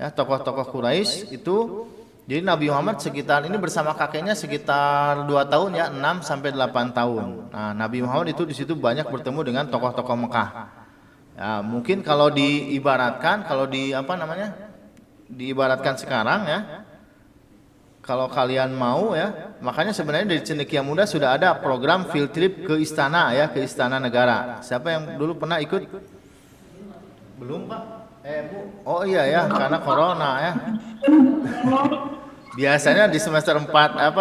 Ya, tokoh-tokoh Quraisy itu. Jadi Nabi Muhammad sekitar ini bersama kakeknya sekitar 2 tahun ya, 6 sampai 8 tahun. Nah, Nabi Muhammad itu di situ banyak bertemu dengan tokoh-tokoh Mekah. Ya, mungkin kalau diibaratkan, diibaratkan sekarang ya, kalau kalian mau ya, makanya sebenarnya dari Cendekia Muda sudah ada program field trip ke istana ya, ke istana negara. Siapa yang dulu pernah ikut? Belum Pak? Bu? Oh iya ya, karena corona ya. Biasanya di semester 4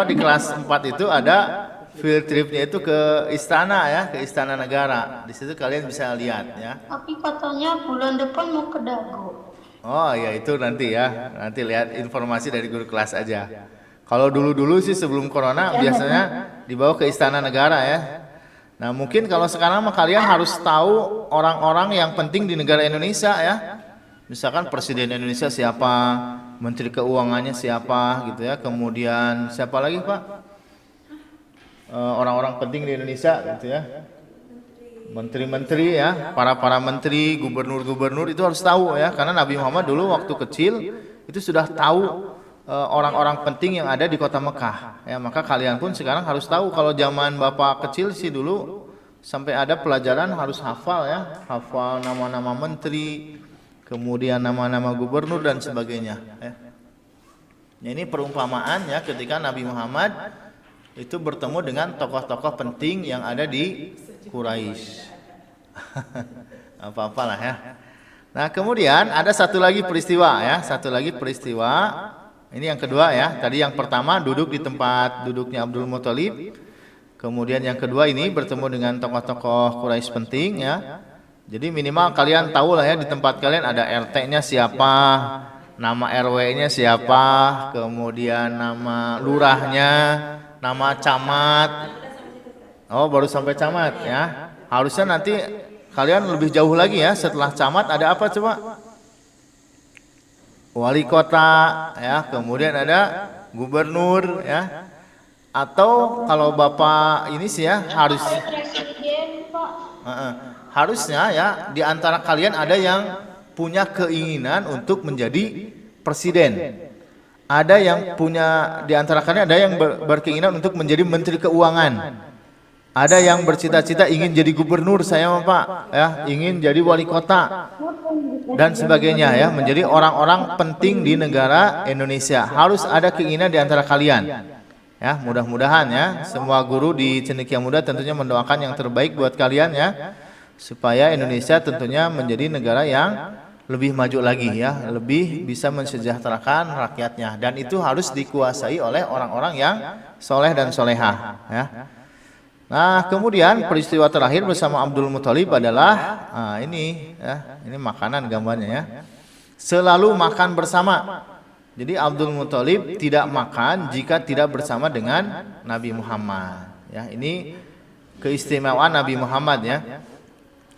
di kelas 4 itu ada field tripnya itu ke istana ya, ke istana negara. Di situ kalian bisa lihat ya. Tapi katanya bulan depan mau ke Dago. Oh ya, itu nanti ya, nanti lihat informasi dari guru kelas aja. Kalau dulu-dulu sih sebelum corona biasanya dibawa ke istana negara ya. Nah, mungkin kalau sekarang mah kalian harus tahu orang-orang yang penting di negara Indonesia ya. Misalkan Presiden Indonesia siapa, Menteri Keuangannya siapa gitu ya. Kemudian siapa lagi Pak? Orang-orang penting di Indonesia gitu ya. Menteri-menteri ya, para menteri, gubernur-gubernur itu harus tahu ya, karena Nabi Muhammad dulu waktu kecil itu sudah tahu orang-orang penting yang ada di kota Mekah. Ya, maka kalian pun sekarang harus tahu kalau zaman Bapak kecil sih dulu sampai ada pelajaran harus hafal ya, hafal nama-nama menteri, kemudian nama-nama gubernur dan sebagainya. Ya. Ini perumpamaan ya ketika Nabi Muhammad itu bertemu dengan tokoh-tokoh penting yang ada di Quraisy. Apa-apalah ya. Nah, kemudian ada satu lagi peristiwa ya, satu lagi peristiwa. Ini yang kedua ya. Tadi yang pertama duduk di tempat duduknya Abdul Muthalib. Kemudian yang kedua ini bertemu dengan tokoh-tokoh Quraisy penting ya. Jadi minimal kalian tahu lah ya di tempat kalian ada RT-nya siapa, nama RW-nya siapa, kemudian nama lurahnya, nama camat. Oh, baru sampai camat ya. Harusnya nanti kalian lebih jauh lagi ya, setelah camat ada apa coba? Wali kota ya, kemudian ada gubernur ya. Atau kalau Bapak ini sih ya harus harusnya ya di antara kalian ada yang punya keinginan untuk menjadi presiden. Ada yang punya di antara kalian ada yang berkeinginan untuk menjadi menteri keuangan. Ada yang bercita-cita ingin jadi gubernur, saya Pak ya, ingin jadi wali kota dan sebagainya ya, menjadi orang-orang penting di negara Indonesia. Harus ada keinginan di antara kalian. Ya, mudah-mudahan ya semua guru di Cendekia Muda tentunya mendoakan yang terbaik buat kalian ya, supaya Indonesia tentunya menjadi negara yang lebih maju lagi ya, lebih bisa mensejahterakan rakyatnya, dan itu harus dikuasai oleh orang-orang yang soleh dan solehah ya. Nah, kemudian peristiwa terakhir bersama Abdul Muthalib adalah ini ya, ini makanan gambarnya ya. Selalu makan bersama. Jadi Abdul Muthalib tidak makan jika tidak bersama dengan Nabi Muhammad. Ya, ini keistimewaan Nabi Muhammad ya.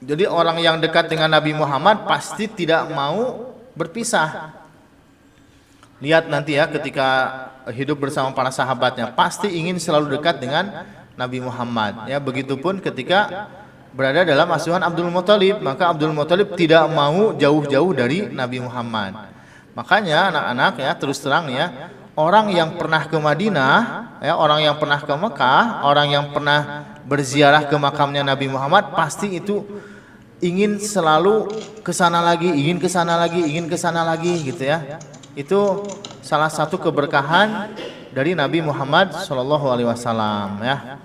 Jadi orang yang dekat dengan Nabi Muhammad pasti tidak mau berpisah. Lihat nanti ya ketika hidup bersama para sahabatnya pasti ingin selalu dekat dengan Nabi Muhammad ya. Begitupun ketika berada dalam asuhan Abdul Muthalib, maka Abdul Muthalib tidak mau jauh-jauh dari Nabi Muhammad. Makanya anak-anak ya, terus terang ya, orang yang pernah ke Madinah ya, orang yang pernah ke Mekah, orang yang pernah berziarah ke makamnya Nabi Muhammad pasti itu ingin selalu ke sana lagi, ingin ke sana lagi, ingin ke sana lagi gitu ya. Itu salah satu keberkahan dari Nabi Muhammad SAW ya.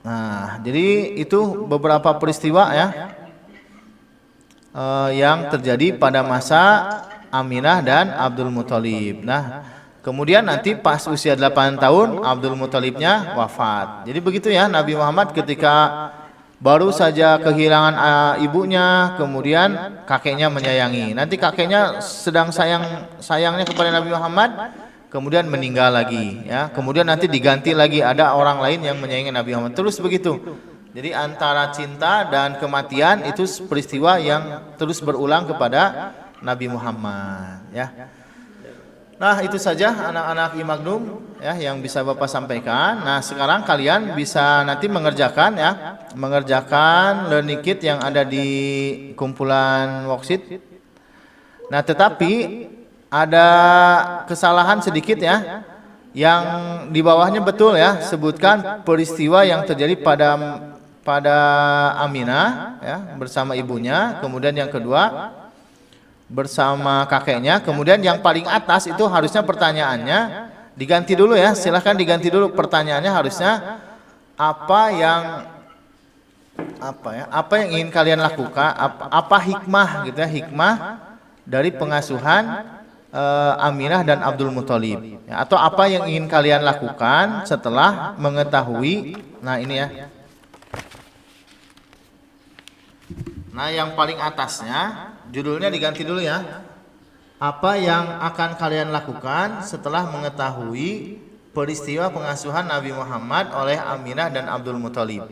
Nah, jadi itu beberapa peristiwa ya yang terjadi pada masa Aminah dan Abdul Muthalib. Nah, kemudian nanti pas usia 8 tahun Abdul Muthalibnya wafat. Jadi begitu ya, Nabi Muhammad ketika baru saja kehilangan ibunya, kemudian kakeknya menyayangi. Nanti kakeknya sedang sayangnya kepada Nabi Muhammad, kemudian meninggal lagi ya. Kemudian nanti diganti lagi, ada orang lain yang menyayangi Nabi Muhammad. Terus begitu. Jadi antara cinta dan kematian itu peristiwa yang terus berulang kepada Nabi Muhammad ya. Nah, itu saja anak-anak Imagnum ya yang bisa Bapak sampaikan. Nah, sekarang kalian bisa nanti mengerjakan ya, mengerjakan learning kit yang ada di kumpulan worksheet. Nah, tetapi ada kesalahan sedikit ya, yang di bawahnya betul ya, sebutkan peristiwa yang terjadi pada Aminah ya bersama ibunya, kemudian yang kedua bersama kakeknya, kemudian yang paling atas itu harusnya pertanyaannya diganti dulu ya, silahkan diganti dulu pertanyaannya, harusnya apa yang ingin kalian lakukan, apa hikmah gitu ya, hikmah dari pengasuhan Aminah dan Abdul Muthalib ya, atau apa yang ingin kalian lakukan setelah mengetahui. Nah, ini ya. Nah, yang paling atasnya judulnya diganti dulu ya. Apa yang akan kalian lakukan setelah mengetahui peristiwa pengasuhan Nabi Muhammad oleh Aminah dan Abdul Muthalib?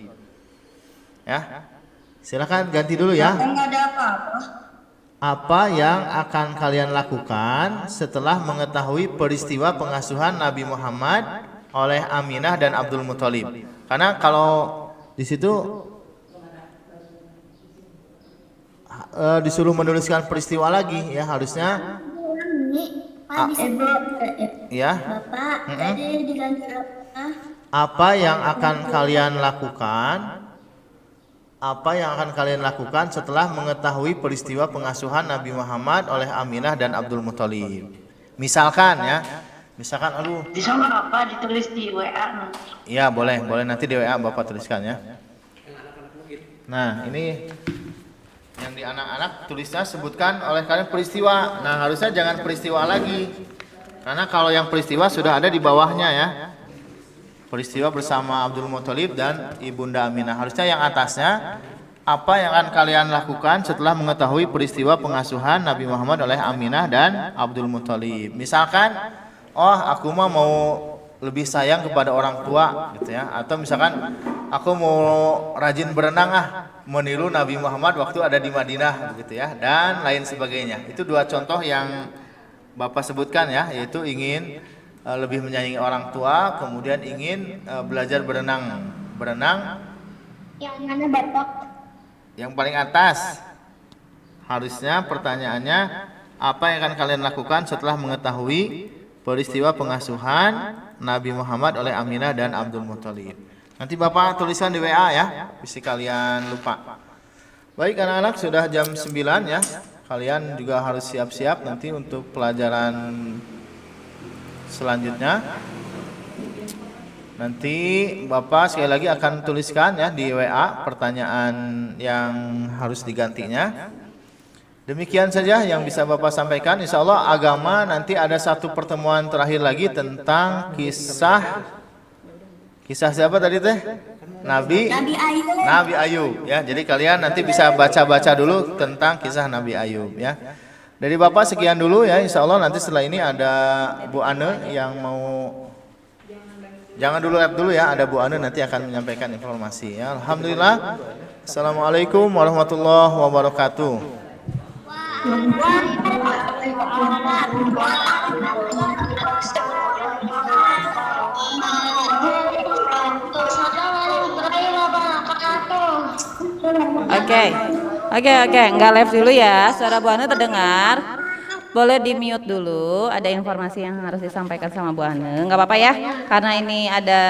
Ya. Silakan ganti dulu ya. Enggak ada apa-apa. Apa yang akan kalian lakukan setelah mengetahui peristiwa pengasuhan Nabi Muhammad oleh Aminah dan Abdul Muthalib? Karena kalau di situ disuruh menuliskan peristiwa lagi ya, harusnya bisa Ya. Bapak tadi diganti apa? Apa yang akan kalian lakukan? Apa yang akan kalian lakukan setelah mengetahui peristiwa pengasuhan Nabi Muhammad oleh Aminah dan Abdul Muthalib? Misalkan ya, misalkan aduh. Di sana apa ditulis di WA? Iya, boleh nanti di WA Bapak tuliskan ya. Nah, ini yang di anak-anak tulisnya sebutkan oleh kalian peristiwa. Nah, harusnya jangan peristiwa lagi. Karena kalau yang peristiwa sudah ada di bawahnya ya. Peristiwa bersama Abdul Muthalib dan Ibunda Aminah. Harusnya yang atasnya, apa yang akan kalian lakukan setelah mengetahui peristiwa pengasuhan Nabi Muhammad oleh Aminah dan Abdul Muthalib. Misalkan, oh aku mah mau lebih sayang kepada orang tua gitu ya. Atau misalkan aku mau rajin berenang meniru Nabi Muhammad waktu ada di Madinah gitu ya. Dan lain sebagainya. Itu dua contoh yang Bapak sebutkan ya, yaitu ingin lebih menyayangi orang tua, kemudian ingin belajar berenang. Berenang Yang mana Bapak? yang paling atas. Harusnya pertanyaannya, apa yang akan kalian lakukan setelah mengetahui peristiwa pengasuhan Nabi Muhammad oleh Aminah dan Abdul Muthalib? Nanti Bapak tuliskan di WA ya, bisa kalian lupa. Baik anak-anak, sudah jam 9 ya. Kalian juga harus siap-siap nanti untuk pelajaran selanjutnya. Nanti Bapak sekali lagi akan tuliskan ya di WA pertanyaan yang harus digantinya. Demikian saja yang bisa Bapak sampaikan. Insya Allah agama nanti ada satu pertemuan terakhir lagi tentang kisah siapa tadi teh? Nabi Ayub ya. Jadi kalian nanti bisa baca-baca dulu tentang kisah Nabi Ayub ya. Dari Bapak sekian dulu ya, insya Allah nanti setelah ini ada Bu Ane yang mau, jangan dulu lihat dulu ya, ada Bu Ane nanti akan menyampaikan informasi ya. Alhamdulillah. Assalamualaikum warahmatullahi wabarakatuh. Oke, nggak live dulu ya. Suara Bu Ane terdengar. Boleh di mute dulu. Ada informasi yang harus disampaikan sama Bu Ane. Nggak apa-apa ya, karena ini ada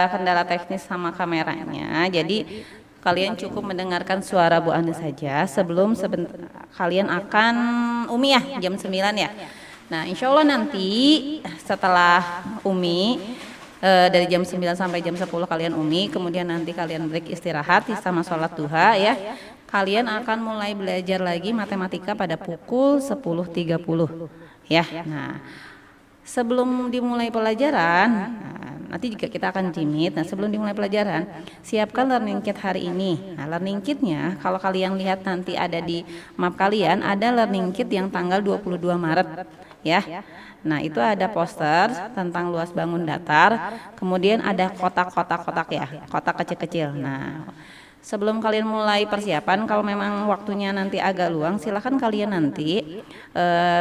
kendala teknis sama kameranya. Jadi kalian cukup mendengarkan suara Bu Ane saja sebelum kalian akan Umi jam 9 ya. Nah, insya Allah nanti setelah Umi dari jam 9 sampai jam 10 kalian Umi, kemudian nanti kalian break istirahat sama sholat duha ya. Kalian akan mulai belajar lagi matematika pada pukul 10.30 ya. Nah, sebelum dimulai pelajaran, nanti juga kita akan jimit. Nah, sebelum dimulai pelajaran, siapkan learning kit hari ini. Nah, learning kitnya kalau kalian lihat nanti ada di map kalian, ada learning kit yang tanggal 22 Maret ya. Nah, itu ada poster tentang luas bangun datar, kemudian ada kotak-kotak ya, kotak kecil-kecil. Nah, sebelum kalian mulai persiapan, kalau memang waktunya nanti agak luang, silakan kalian nanti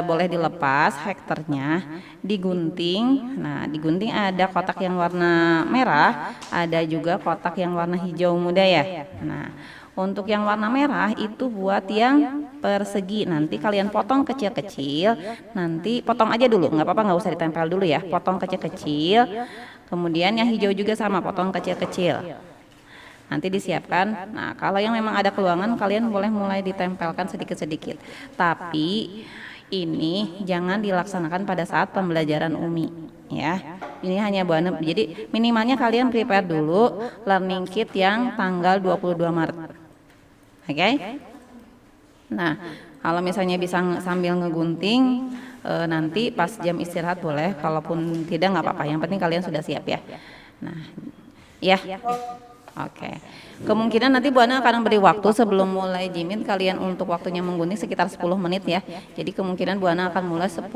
boleh dilepas hektarnya, digunting. Nah, digunting ada kotak yang warna merah, ada juga kotak yang warna hijau muda ya. Nah, untuk yang warna merah itu buat yang persegi. Nanti kalian potong kecil-kecil. Nanti potong aja dulu, nggak apa-apa, nggak usah ditempel dulu ya. Potong kecil-kecil. Kemudian yang hijau juga sama, potong kecil-kecil. Nanti disiapkan. Nah, kalau yang memang ada keluangan, kalian boleh mulai ditempelkan sedikit-sedikit. Tapi ini jangan dilaksanakan pada saat pembelajaran Umi ya. Ini hanya Bu Ane. Jadi minimalnya kalian prepare dulu learning kit yang tanggal 22 Maret. Oke? Nah, kalau misalnya bisa sambil ngegunting, nanti pas jam istirahat boleh. Kalaupun tidak nggak apa-apa. Yang penting kalian sudah siap ya. Nah, ya. Oke. Kemungkinan nanti Bu Ane akan beri waktu sebelum mulai jimit kalian untuk waktunya menggunting sekitar 10 menit ya. Jadi kemungkinan Bu Ane akan mulai 10.40.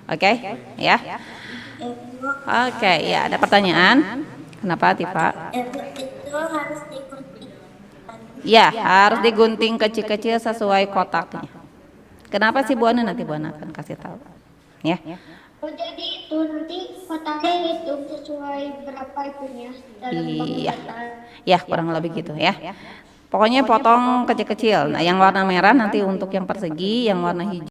Oke? Ya. Oke, ya ada pertanyaan? Kenapa Tifa? Itu harus diikuti. Ya, harus digunting kecil-kecil sesuai kotaknya. Kenapa sih Bu Ane? Nanti Bu Ane akan kasih tahu. Ya. Oh, jadi itu nanti kotaknya itu sesuai berapa itunya dalam Iya. penggunaan. Ya, kurang lebih gitu ya. Pokoknya potong kecil-kecil. Nah, yang warna merah nanti untuk yang persegi, yang warna hijau